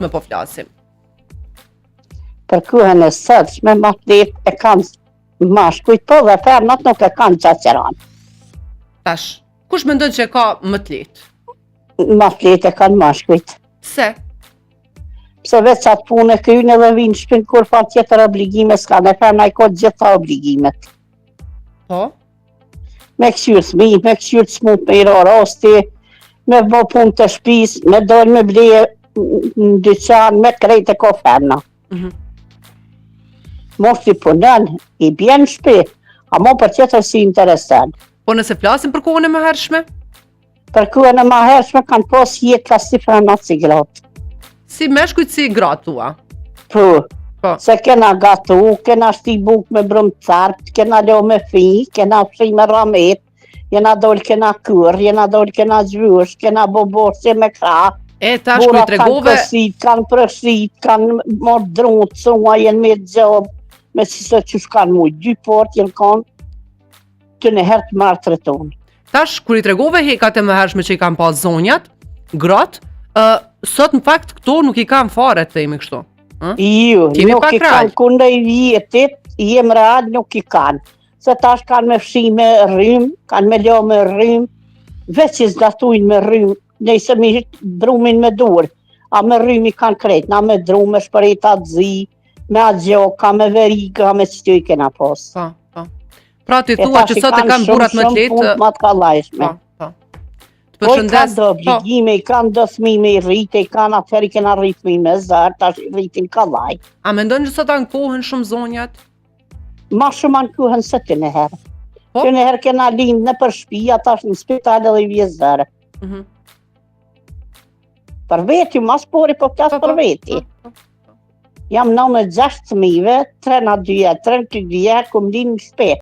me po flasim. Për kuhen e sëtshme, matlet e kanë mashkujt, po dhe femnat nuk e kanë qaqeran. Tash, kush mendon që ka më të lehtë? Matlet e kanë mashkujt. Pse? Pse veç atë punë e kryjnë edhe vinë shpinë kur pa tjetër obligime s'ka, dhe femna i ka gjitha obligimet. Po? Me këshyrë smi, me këshyrë smut me i rasti, me bo punë të shpis, me dojnë me bleje në dyqan, me krejt e ko femna. Mos i punën, i bjen shpi, a mo për tjetër si interesan. Po nëse flasim për kohën e mëhershme? Për kuhen e mëhershme kanë pos jetë si femnat si gratë. Si meshkujt si gratë tua? Po, Po. se kena gatu, kena shti buk me brum carpt, kena lo me fi, kena fri me ramet, jena dol kena kur, jena dol kena gjvysh, kena boborse me kra. E tash ku i tregove, Kanë kësit, kanë prëshit, kanë morë drunë, cunga jenë me gjobë, me si se që shkanë mujë, 2 port jenë kanë, të në herë të marë të retonë. tash kur i tregove hekat e mëhershme që i kanë pas zonjat, gratë, sot në fakt këto nuk i kanë fare të themi kështu. Jo, Kemi nuk pak i real. kanë kundaj vjetit, jem real nuk i kanë. Se tash kanë me fshi me rrym, kanë me lo me rrym, veç i zgatujnë me rrym, nëjse mi drumin me dur, a me rrym i kanë krejt, na me drum, me shpërit atë zi, me atë gjoka, me veriga, me që i kena pos. Po, po. Pra ti thua që sot e kanë burrat më të lehtë. punë më të kallajshme. Po, po. Të Po i kanë përshëndes. do obligime, i kanë do thmime i rrite, i kanë atëher i kena rritmi me zërë, tash i rritin kallaj. A mendon që sot ankohen shumë zonjat? Ma shumë anë kuhen se të në herë. Po? Të në herë kena linë në për shpia, tash në spital edhe i vjezërë. Për veti, mas pori po plas për veti. Jam 96 fëmijëve, 3 na 2, 3 ty 2, kum linë në shpe.